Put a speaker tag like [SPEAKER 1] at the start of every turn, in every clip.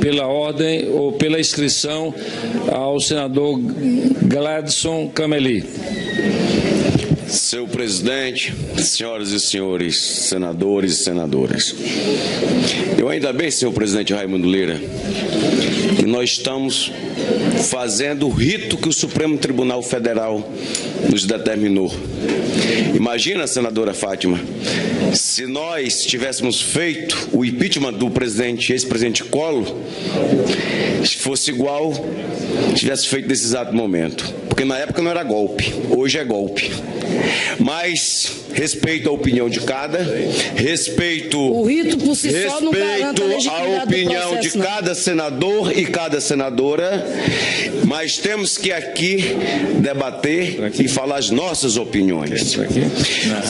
[SPEAKER 1] Pela ordem ou pela inscrição ao senador Gladson Cameli.
[SPEAKER 2] Senhor presidente, senhoras e senhores senadores e senadoras, eu ainda bem, senhor presidente Raimundo Lira, que nós estamos fazendo o rito que o Supremo Tribunal Federal nos determinou. Imagina, senadora Fátima, se nós tivéssemos feito o impeachment do ex-presidente Collor, se fosse igual, tivesse feito nesse exato momento. Porque na época não era golpe, hoje é golpe. Mas respeito a opinião de cada, respeito
[SPEAKER 3] o rito por si só não garante a legitimidade
[SPEAKER 2] a opinião
[SPEAKER 3] do processo,
[SPEAKER 2] de cada senador e cada senadora, mas temos que aqui debater e falar as nossas opiniões.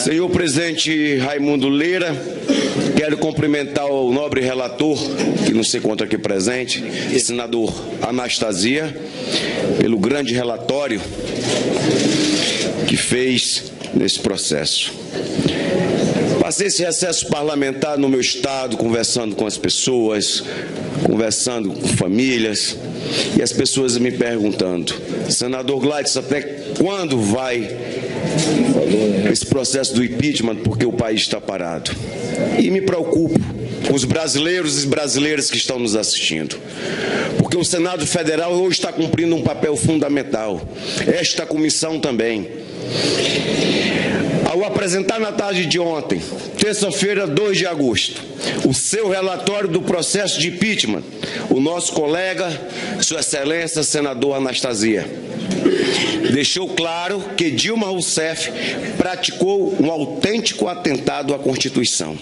[SPEAKER 2] Senhor presidente Raimundo Lira, quero cumprimentar o nobre relator, que não se encontra aqui presente, senador Anastasia, pelo grande relatório que fez nesse processo. Passei esse recesso parlamentar no meu estado, conversando com as pessoas, conversando com famílias, e as pessoas me perguntando: senador Gladson, até quando vai esse processo do impeachment, porque o país está parado? E me preocupo com os brasileiros e brasileiras que estão nos assistindo, porque o Senado Federal hoje está cumprindo um papel fundamental, esta comissão também. Ao apresentar na tarde de ontem, terça-feira, 2 de agosto, o seu relatório do processo de impeachment, o nosso colega, Sua Excelência, senador Anastasia, deixou claro que Dilma Rousseff praticou um autêntico atentado à Constituição.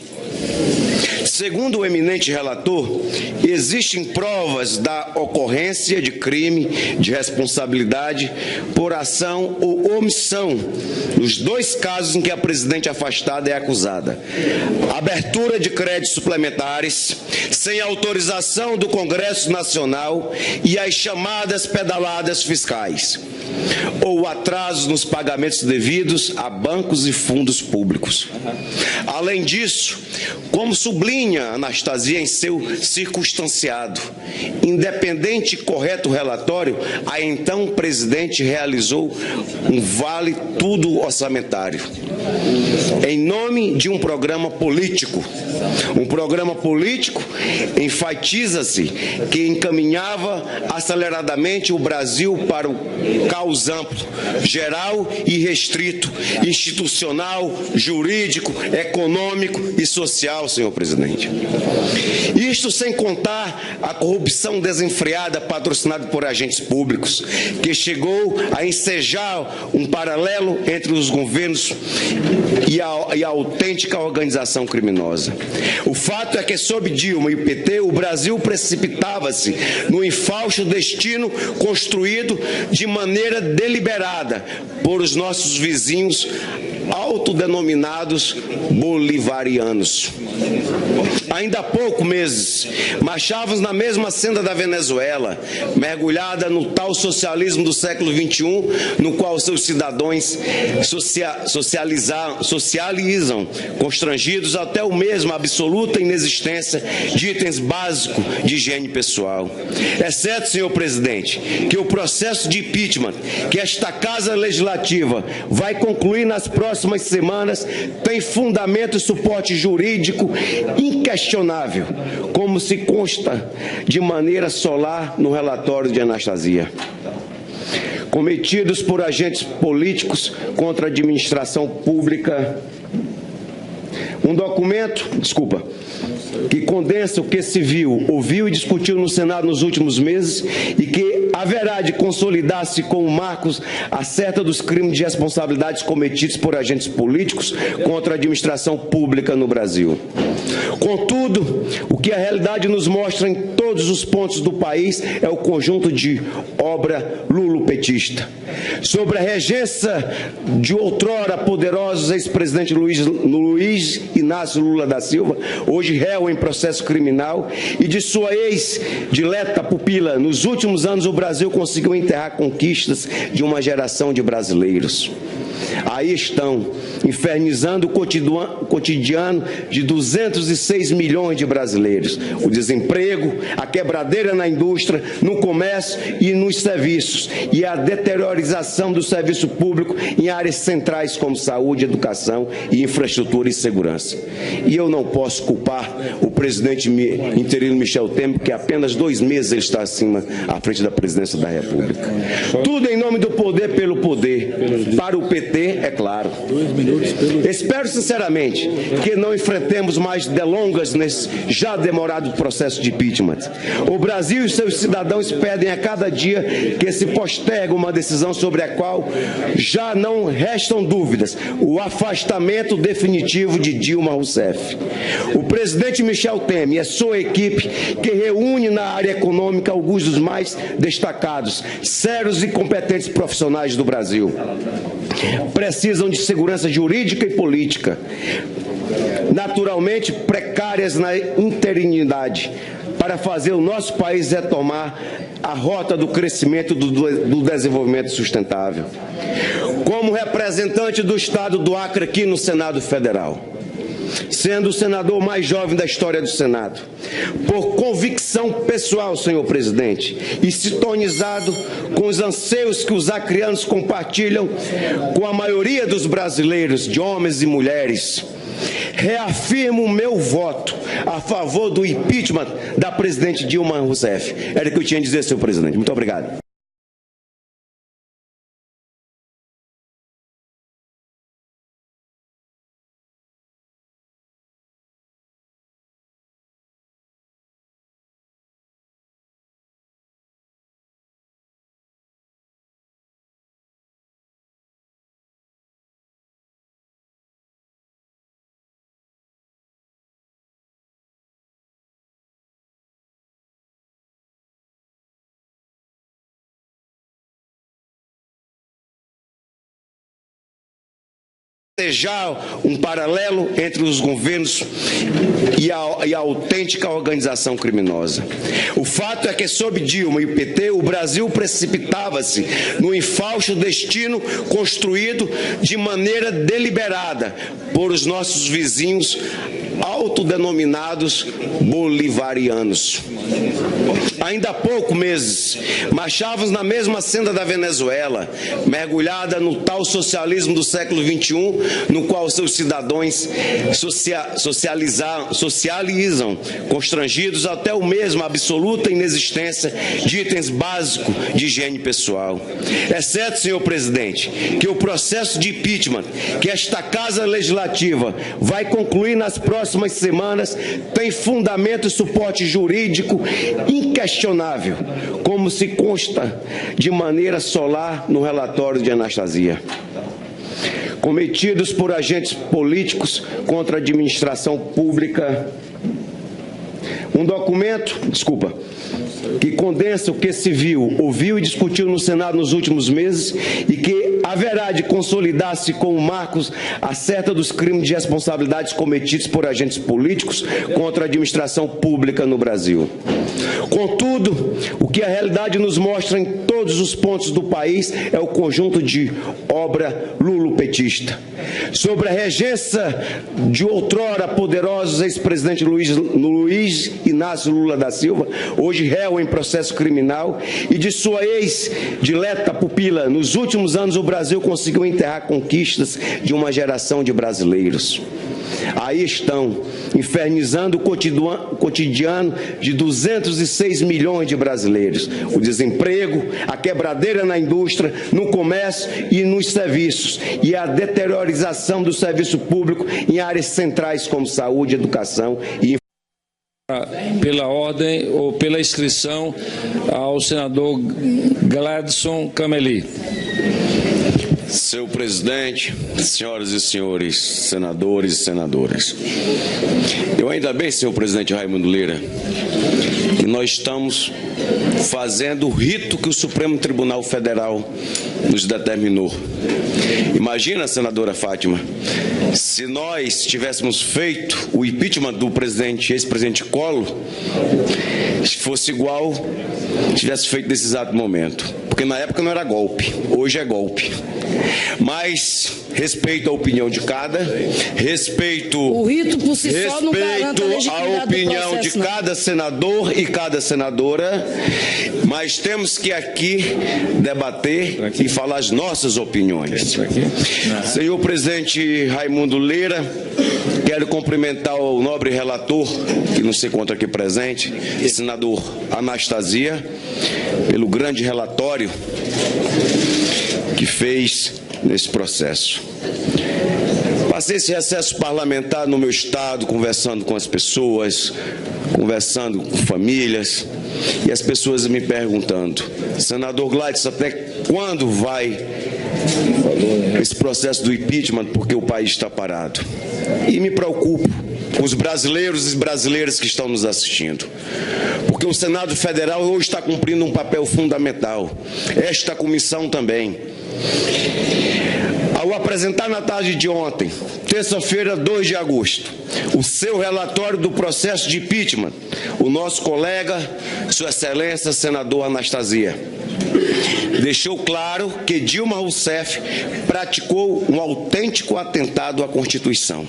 [SPEAKER 2] Segundo o eminente relator, existem provas da ocorrência de crime de responsabilidade por ação ou omissão nos 2 casos em que a presidente afastada é acusada: abertura de créditos suplementares sem autorização do Congresso Nacional e as chamadas pedaladas fiscais, ou atrasos nos pagamentos devidos a bancos e fundos públicos. Além disso, como sublinha Anastasia em seu circunstanciado, independente e correto relatório, a então presidente realizou um vale-tudo orçamentário, em nome de um programa político. Um programa político, enfatiza-se, que encaminhava aceleradamente o Brasil para o caos amplo, geral e restrito, institucional, jurídico, econômico e social, senhor presidente. Isto sem contar a corrupção desenfreada patrocinada por agentes públicos, que chegou a ensejar um paralelo entre os governos e a autêntica organização criminosa. O fato é que, sob Dilma e o PT, o Brasil precipitava-se no infausto destino construído de maneira deliberada por os nossos vizinhos autodenominados bolivarianos. Ainda há poucos meses, marchávamos na mesma senda da Venezuela, mergulhada no tal socialismo do século XXI, no qual seus cidadãos socializam, constrangidos até o mesmo absoluta inexistência de itens básicos de higiene pessoal. É certo, senhor presidente, que o processo de impeachment que esta Casa Legislativa vai concluir nas próximas semanas tem fundamento e suporte jurídico inquestionável, como se consta de maneira solar no relatório de Anastasia. Cometidos por agentes políticos contra a administração pública. Um documento, que condensa o que se viu, ouviu e discutiu no Senado nos últimos meses e que haverá de consolidar-se como marcos acerca dos crimes de responsabilidades cometidos por agentes políticos contra a administração pública no Brasil. Contudo, o que a realidade nos mostra em todos os pontos do país é o conjunto de obra lulopetista. Sobre a regência de outrora poderosos ex-presidente Luiz Inácio Lula da Silva, hoje réu em processo criminal, e de sua ex-dileta pupila, nos últimos anos o Brasil conseguiu enterrar conquistas de uma geração de brasileiros. Aí estão, infernizando o cotidiano de 206 milhões de brasileiros. O desemprego, a quebradeira na indústria, no comércio e nos serviços, e a deteriorização do serviço público em áreas centrais como saúde, educação e infraestrutura e segurança. E eu não posso culpar o presidente interino Michel Temer, porque há apenas 2 meses ele está à frente da presidência da República. Tudo em nome do poder pelo poder. Para o PT, é claro. Espero sinceramente que não enfrentemos mais delongas nesse já demorado processo de impeachment. O Brasil e seus cidadãos pedem a cada dia que se postergue uma decisão sobre a qual já não restam dúvidas: o afastamento definitivo de Dilma Rousseff. O presidente Michel Temer e a sua equipe, que reúne na área econômica alguns dos mais destacados, sérios e competentes profissionais do Brasil, precisam de segurança jurídica e política, naturalmente precárias na interinidade, para fazer o nosso país retomar a rota do crescimento do desenvolvimento sustentável. Como representante do Estado do Acre aqui no Senado Federal, sendo o senador mais jovem da história do Senado, por convicção pessoal, senhor presidente, e sintonizado com os anseios que os acreanos compartilham com a maioria dos brasileiros, de homens e mulheres, reafirmo o meu voto a favor do impeachment da presidente Dilma Rousseff. Era o que eu tinha a dizer, senhor presidente. Muito obrigado. Desejar um paralelo entre os governos e a autêntica organização criminosa. O fato é que, sob Dilma e o PT, o Brasil precipitava-se no infausto destino construído de maneira deliberada por os nossos vizinhos autodenominados bolivarianos. Ainda há poucos meses, marchávamos na mesma senda da Venezuela, mergulhada no tal socialismo do século XXI, no qual seus cidadãos socializam, constrangidos até o mesmo absoluta inexistência de itens básicos de higiene pessoal. É certo, senhor presidente, que o processo de impeachment que esta Casa Legislativa vai concluir nas próximas semanas tem fundamento e suporte jurídico inquestionável, como se consta de maneira solar no relatório de Anastasia. Cometidos por agentes políticos contra a administração pública. Um documento, que condensa o que se viu, ouviu e discutiu no Senado nos últimos meses e que haverá de consolidar-se como marcos acerca dos crimes de responsabilidades cometidos por agentes políticos contra a administração pública no Brasil. Contudo, o que a realidade nos mostra em todos os pontos do país é o conjunto de obra lulopetista. Sobre a regência de outrora poderosos ex-presidente Luiz Inácio Lula da Silva, hoje réu em processo criminal, e de sua ex-dileta pupila, nos últimos anos o Brasil conseguiu enterrar conquistas de uma geração de brasileiros. Aí estão, infernizando o cotidiano de 206 milhões de brasileiros. O desemprego, a quebradeira na indústria, no comércio e nos serviços, e a deteriorização do serviço público em áreas centrais como saúde, educação e
[SPEAKER 1] pela ordem ou pela inscrição ao senador Gladson Cameli.
[SPEAKER 2] Senhor presidente, senhoras e senhores senadores e senadoras, eu ainda bem, senhor presidente Raimundo Lira, que nós estamos fazendo o rito que o Supremo Tribunal Federal nos determinou. Imagina, senadora Fátima, se nós tivéssemos feito o impeachment do ex-presidente Collor, se fosse igual, tivesse feito nesse exato momento. porque na época não era golpe, hoje é golpe. Mas respeito a opinião de cada, respeito
[SPEAKER 3] o rito por si só não garante a legitimidade
[SPEAKER 2] a opinião
[SPEAKER 3] do processo,
[SPEAKER 2] de cada senador e cada senadora, mas temos que aqui debater e falar as nossas opiniões. Senhor presidente Raimundo Lira, quero cumprimentar o nobre relator, que não se encontra aqui presente, senador Anastasia, pelo grande relatório que fez nesse processo. Passei esse recesso parlamentar no meu estado, conversando com as pessoas, conversando com famílias, e as pessoas me perguntando: senador Gladson, até quando vai esse processo do impeachment, porque o país está parado? E me preocupo com os brasileiros e brasileiras que estão nos assistindo, porque o Senado Federal hoje está cumprindo um papel fundamental, esta comissão também. Ao apresentar na tarde de ontem, terça-feira, 2 de agosto, o seu relatório do processo de impeachment, o nosso colega, Sua Excelência, senador Anastasia, deixou claro que Dilma Rousseff praticou um autêntico atentado à Constituição.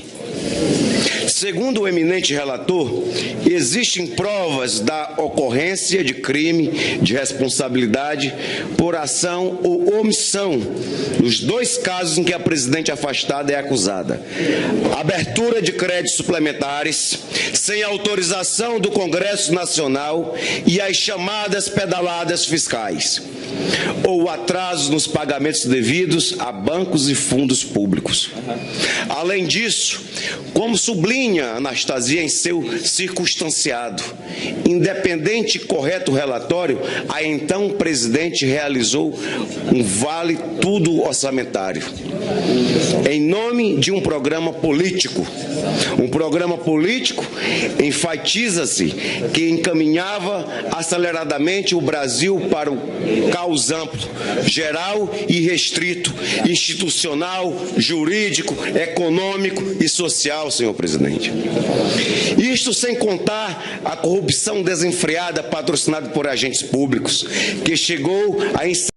[SPEAKER 2] Segundo o eminente relator, existem provas da ocorrência de crime de responsabilidade por ação ou omissão nos 2 casos em que a presidente afastada é acusada: abertura de créditos suplementares sem autorização do Congresso Nacional e as chamadas pedaladas fiscais, ou atrasos nos pagamentos devidos a bancos e fundos públicos. Além disso, como sublinha Anastasia em seu circunstanciado, independente e correto relatório, a então presidente realizou um vale-tudo orçamentário, em nome de um programa político. Um programa político, enfatiza-se, que encaminhava aceleradamente o Brasil para o caos amplo, geral e restrito, institucional, jurídico, econômico e social, senhor presidente. Isto sem contar a corrupção desenfreada patrocinada por agentes públicos, que chegou a